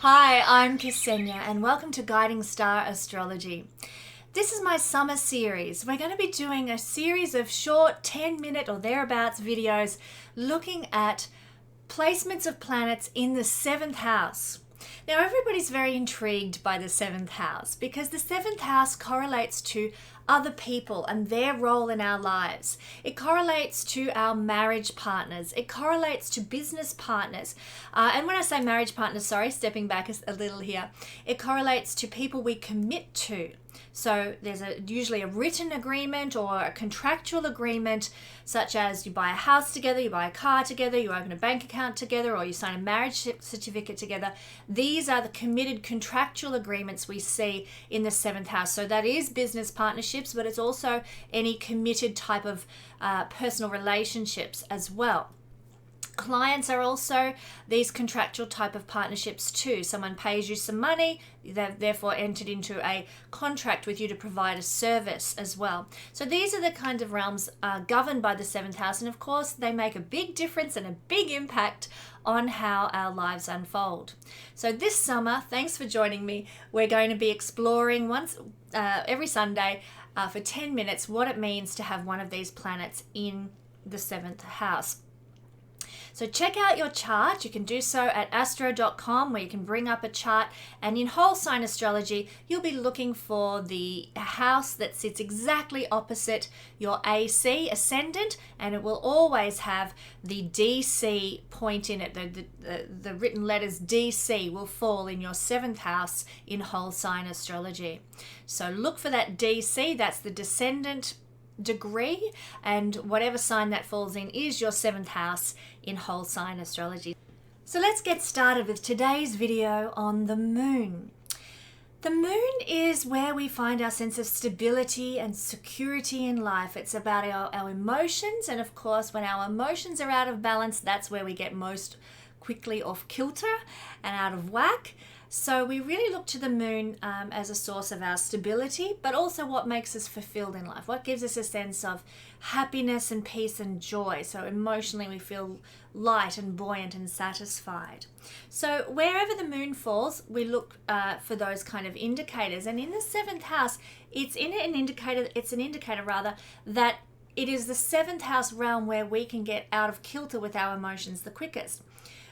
Hi, I'm Kesenya and welcome to Guiding Star Astrology. This is my summer series. We're going to be doing a series of short 10-minute or thereabouts videos looking at placements of planets in the 7th house. Now everybody's very intrigued by the 7th house because the 7th house correlates to other people and their role in our lives. It correlates to our marriage partners. It correlates to business partners. And when I say marriage partners, stepping back a little here, it correlates to people we commit to. So there's usually a written agreement or a contractual agreement, such as you buy a house together, you buy a car together, you open a bank account together, or you sign a marriage certificate together. These are the committed contractual agreements we see in the 7th house. So that is business partnerships, but it's also any committed type of personal relationships as well. Clients are also these contractual type of partnerships too. Someone pays you some money, they've therefore entered into a contract with you to provide a service as well. So these are the kind of realms governed by the 7th house, and of course they make a big difference and a big impact on how our lives unfold. So this summer, thanks for joining me, we're going to be exploring every Sunday for 10 minutes what it means to have one of these planets in the 7th house. So check out your chart. You can do so at astro.com, where you can bring up a chart, and in whole sign astrology you'll be looking for the house that sits exactly opposite your AC ascendant, and it will always have the DC point in it. The written letters DC will fall in your 7th house in whole sign astrology. So look for that DC, that's the descendant degree, and whatever sign that falls in is your 7th house in whole sign astrology. So let's get started with today's video on the moon. The moon is where we find our sense of stability and security in life. It's about our emotions, and of course when our emotions are out of balance, that's where we get most quickly off kilter and out of whack. So we really look to the moon as a source of our stability, but also what makes us fulfilled in life, what gives us a sense of happiness and peace and joy. So emotionally we feel light and buoyant and satisfied. So wherever the moon falls, we look for those kind of indicators. And in the 7th house, it's an indicator that it is the 7th house realm where we can get out of kilter with our emotions the quickest.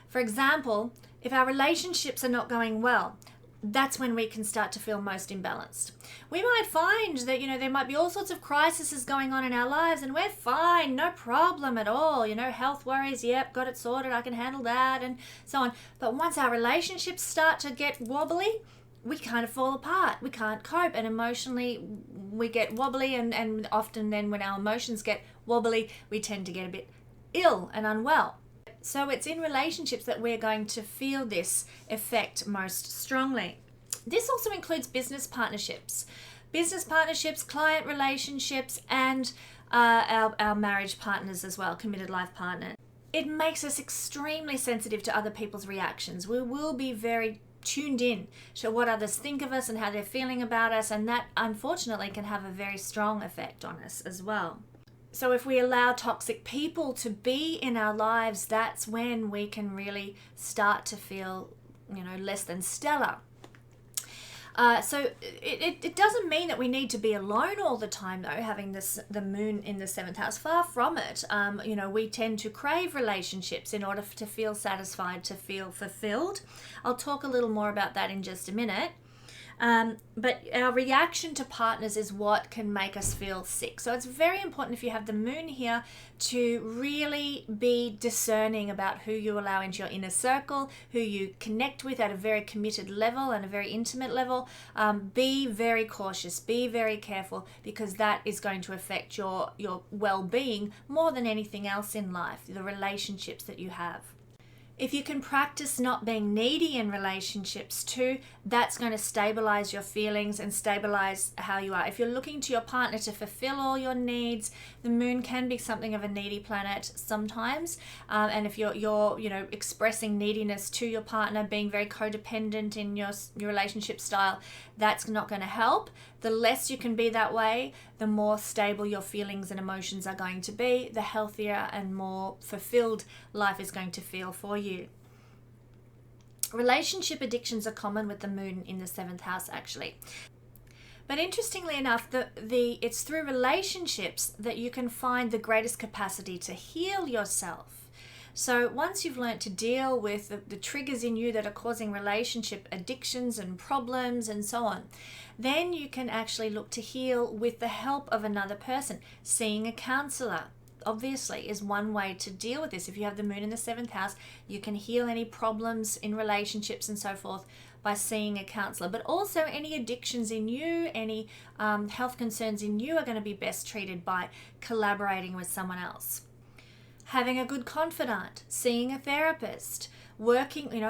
For example, if our relationships are not going well, that's when we can start to feel most imbalanced. We might find that, there might be all sorts of crises going on in our lives and we're fine, no problem at all. Health worries, yep, got it sorted, I can handle that, and so on. But once our relationships start to get wobbly, we kind of fall apart. We can't cope, and emotionally we get wobbly, and often then when our emotions get wobbly, we tend to get a bit ill and unwell. So it's in relationships that we're going to feel this effect most strongly. This also includes business partnerships, client relationships, and our marriage partners as well, committed life partner. It makes us extremely sensitive to other people's reactions. We will be very tuned in to what others think of us and how they're feeling about us, and that unfortunately can have a very strong effect on us as well. So if we allow toxic people to be in our lives, that's when we can really start to feel, less than stellar. So it doesn't mean that we need to be alone all the time, though, having the moon in the 7th house. Far from it. We tend to crave relationships in order to feel satisfied, to feel fulfilled. I'll talk a little more about that in just a minute. But our reaction to partners is what can make us feel sick. So it's very important, if you have the moon here, to really be discerning about who you allow into your inner circle, who you connect with at a very committed level and a very intimate level. Be very cautious, be very careful, because that is going to affect your well-being more than anything else in life, the relationships that you have. If you can practice not being needy in relationships too, that's going to stabilize your feelings and stabilize how you are. If you're looking to your partner to fulfill all your needs, the moon can be something of a needy planet sometimes. And if you're expressing neediness to your partner, being very codependent in your relationship style, that's not going to help. The less you can be that way, the more stable your feelings and emotions are going to be, the healthier and more fulfilled life is going to feel for you. Relationship addictions are common with the moon in the 7th house, actually. But interestingly enough, it's through relationships that you can find the greatest capacity to heal yourself. So once you've learned to deal with the triggers in you that are causing relationship addictions and problems and so on, then you can actually look to heal with the help of another person. Seeing a counselor, obviously, is one way to deal with this. If you have the moon in the 7th house, you can heal any problems in relationships and so forth by seeing a counselor. But also any addictions in you, any health concerns in you are going to be best treated by collaborating with someone else. Having a good confidant, seeing a therapist, working,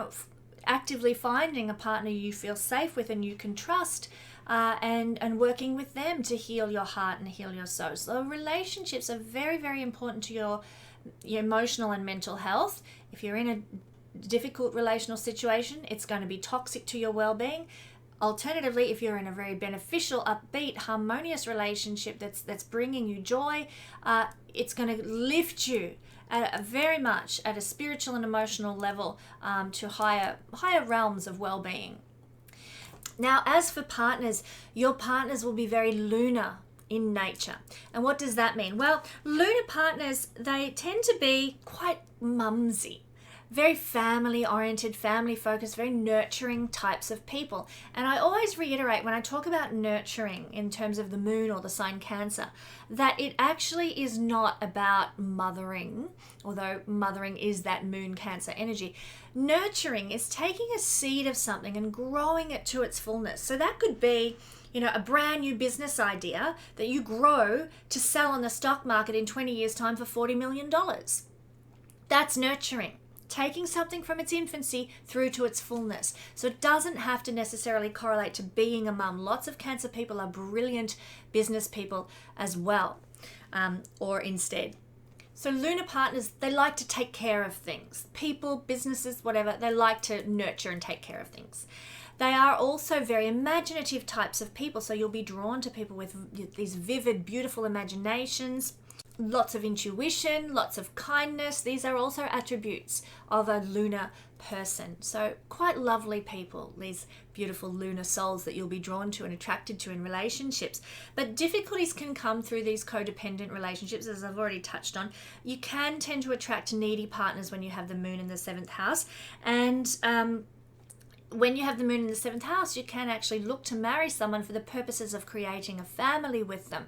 actively finding a partner you feel safe with and you can trust, and working with them to heal your heart and heal your soul. So relationships are very, very important to your emotional and mental health. If you're in a difficult relational situation, it's going to be toxic to your well-being. Alternatively, if you're in a very beneficial, upbeat, harmonious relationship that's bringing you joy, it's going to lift you very much at a spiritual and emotional level to higher realms of well-being. Now, as for partners, your partners will be very lunar in nature. And what does that mean? Well, lunar partners, they tend to be quite mumsy, very family-oriented, family-focused, very nurturing types of people. And I always reiterate when I talk about nurturing in terms of the moon or the sign Cancer, that it actually is not about mothering, although mothering is that moon Cancer energy. Nurturing is taking a seed of something and growing it to its fullness. So that could be, a brand new business idea that you grow to sell on the stock market in 20 years' time for $40 million. That's nurturing. Taking something from its infancy through to its fullness. So it doesn't have to necessarily correlate to being a mum. Lots of Cancer people are brilliant business people as well, or instead. So lunar partners, they like to take care of things. People, businesses, whatever, they like to nurture and take care of things. They are also very imaginative types of people. So you'll be drawn to people with these vivid, beautiful imaginations. Lots of intuition, lots of kindness. These are also attributes of a lunar person. So quite lovely people, these beautiful lunar souls that you'll be drawn to and attracted to in relationships. But difficulties can come through these codependent relationships, as I've already touched on. You can tend to attract needy partners when you have the moon in the 7th house. And when you have the moon in the 7th house, you can actually look to marry someone for the purposes of creating a family with them.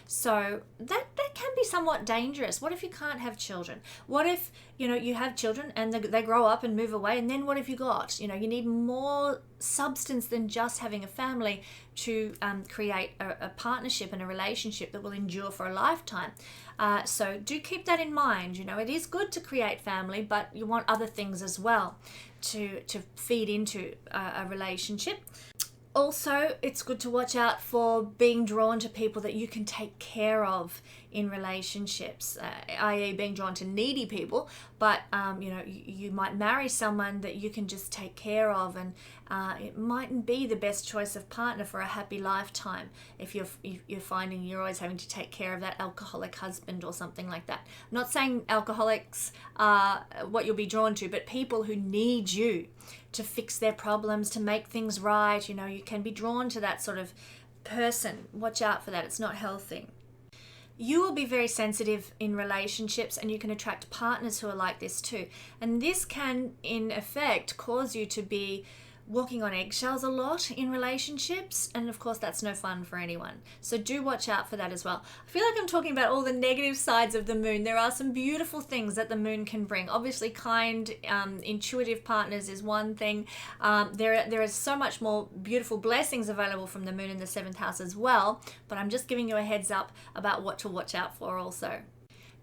So that can be somewhat dangerous. What if you can't have children? What if, you have children and they grow up and move away, and then what have you got? You need more substance than just having a family to create a partnership and a relationship that will endure for a lifetime. So do keep that in mind. It is good to create family, but you want other things as well to feed into a relationship. Also, it's good to watch out for being drawn to people that you can take care of in relationships, i.e. being drawn to needy people, but you might marry someone that you can just take care of, and it mightn't be the best choice of partner for a happy lifetime if you're finding you're always having to take care of that alcoholic husband or something like that. I'm not saying alcoholics are what you'll be drawn to, but people who need you to fix their problems, to make things right. You can be drawn to that sort of person. Watch out for that. It's not healthy. You will be very sensitive in relationships, and you can attract partners who are like this too. And this can, in effect, cause you to be walking on eggshells a lot in relationships, and of course that's no fun for anyone. So do watch out for that as well. I feel like I'm talking about all the negative sides of the moon. There are some beautiful things that the moon can bring. Obviously kind, intuitive partners is one thing. There is so much more beautiful blessings available from the moon in the 7th house as well, but I'm just giving you a heads up about what to watch out for also.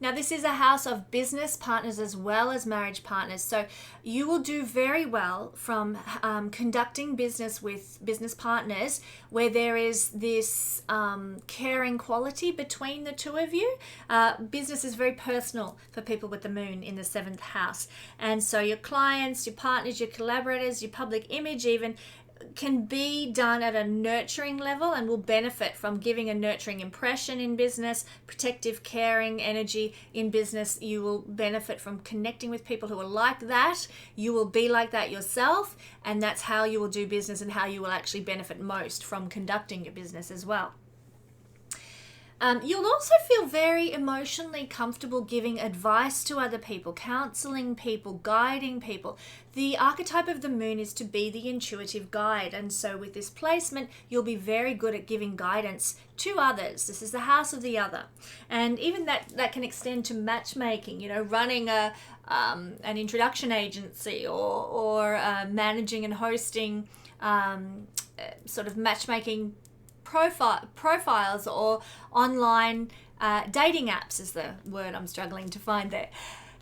Now, this is a house of business partners as well as marriage partners. So you will do very well from conducting business with business partners where there is this caring quality between the two of you. Business is very personal for people with the moon in the 7th house. And so your clients, your partners, your collaborators, your public image even, can be done at a nurturing level and will benefit from giving a nurturing impression in business, protective, caring energy in business. You will benefit from connecting with people who are like that. You will be like that yourself, and that's how you will do business and how you will actually benefit most from conducting your business as well. You'll also feel very emotionally comfortable giving advice to other people, counseling people, guiding people. The archetype of the moon is to be the intuitive guide. And so with this placement, you'll be very good at giving guidance to others. This is the house of the other. And even that can extend to matchmaking, running an introduction agency or managing and hosting sort of matchmaking profiles or online dating apps is the word I'm struggling to find there.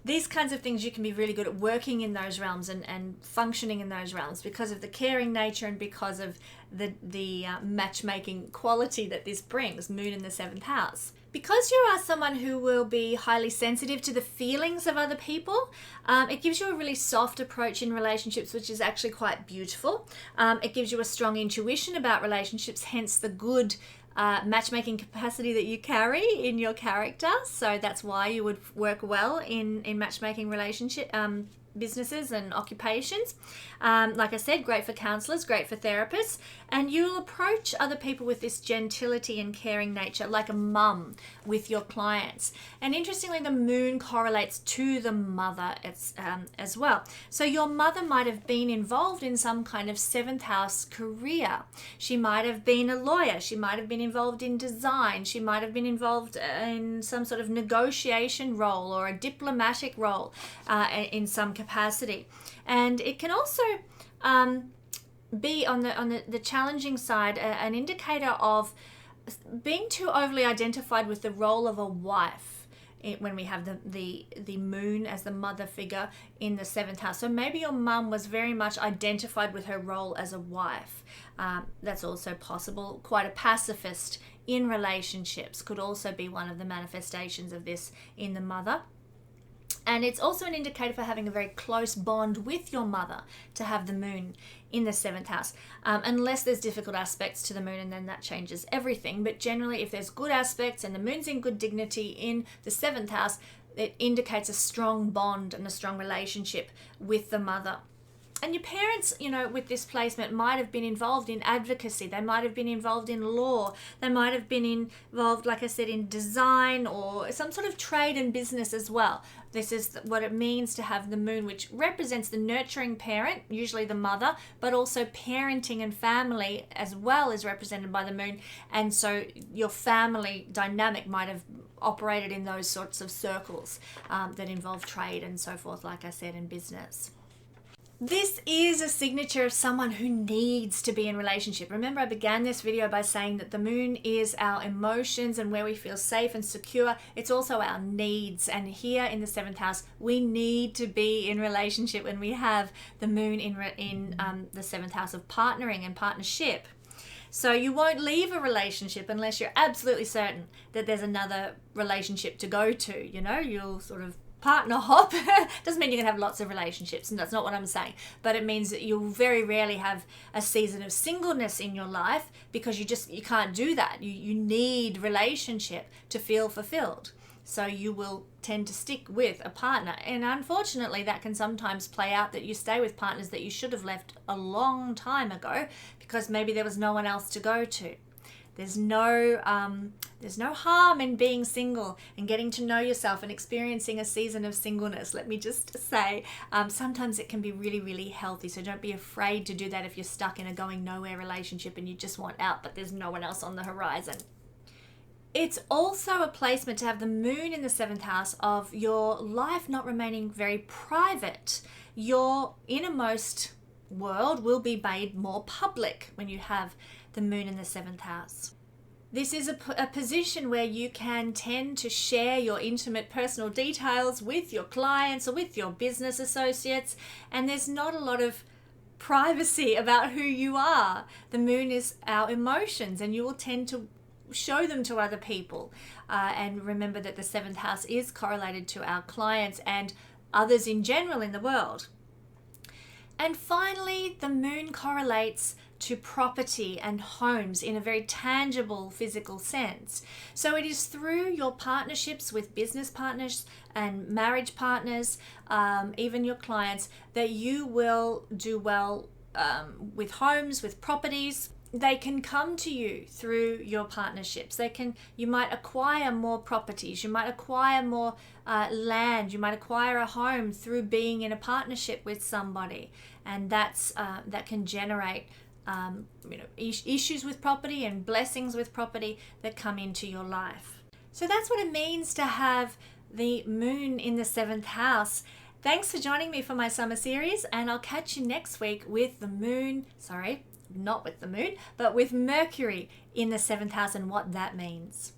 These kinds of things, you can be really good at working in those realms and functioning in those realms because of the caring nature and because of the matchmaking quality that this brings, moon in the 7th house. Because you are someone who will be highly sensitive to the feelings of other people, it gives you a really soft approach in relationships, which is actually quite beautiful. It gives you a strong intuition about relationships, hence the good matchmaking capacity that you carry in your character. So that's why you would work well in matchmaking relationship businesses and occupations. Like I said, great for counselors, great for therapists, and you'll approach other people with this gentility and caring nature like a mum with your clients. And interestingly, the moon correlates to the mother as well. So your mother might have been involved in some kind of 7th house career. She might have been a lawyer. She might have been involved in design. She might have been involved in some sort of negotiation role or a diplomatic role in some capacity. And it can also be on the challenging side an indicator of being too overly identified with the role of a wife when we have the moon as the mother figure in the 7th house. So maybe your mum was very much identified with her role as a wife. That's also possible. Quite a pacifist in relationships could also be one of the manifestations of this in the mother. And it's also an indicator for having a very close bond with your mother to have the moon in the 7th house, unless there's difficult aspects to the moon, and then that changes everything. But generally, if there's good aspects and the moon's in good dignity in the 7th house, it indicates a strong bond and a strong relationship with the mother. And your parents, with this placement might have been involved in advocacy. They might have been involved in law. They might have been involved, like I said, in design or some sort of trade and business as well. This is what it means to have the moon, which represents the nurturing parent, usually the mother, but also parenting and family as well is represented by the moon. And so your family dynamic might have operated in those sorts of circles that involve trade and so forth, like I said, in business. This is a signature of someone who needs to be in relationship. Remember, I began this video by saying that the moon is our emotions and where we feel safe and secure. It's also our needs. And here in the 7th house, we need to be in relationship when we have the moon in the 7th house of partnering and partnership. So you won't leave a relationship unless you're absolutely certain that there's another relationship to go to. You'll sort of partner hop. Doesn't mean you're gonna have lots of relationships, and that's not what I'm saying, but it means that you'll very rarely have a season of singleness in your life because you can't do that. You need relationship to feel fulfilled, so you will tend to stick with a partner. And unfortunately, that can sometimes play out that you stay with partners that you should have left a long time ago because maybe there was no one else to go to. There's no harm in being single and getting to know yourself and experiencing a season of singleness. Let me just say, sometimes it can be really, really healthy. So don't be afraid to do that if you're stuck in a going nowhere relationship and you just want out, but there's no one else on the horizon. It's also a placement to have the moon in the 7th house of your life not remaining very private. Your innermost world will be made more public when you have the moon in the 7th house. This is a position where you can tend to share your intimate personal details with your clients or with your business associates, and there's not a lot of privacy about who you are. The moon is our emotions, and you will tend to show them to other people. And remember that the 7th house is correlated to our clients and others in general in the world. And finally, the moon correlates to property and homes in a very tangible physical sense. So it is through your partnerships with business partners and marriage partners, even your clients, that you will do well with homes, with properties. They can come to you through your partnerships. You might acquire more properties, you might acquire more land, you might acquire a home through being in a partnership with somebody, and that can generate issues with property and blessings with property that come into your life. So that's what it means to have the moon in the 7th house. Thanks for joining me for my summer series, and I'll catch you next week with the moon, not with the moon, but with Mercury in the 7th house and what that means.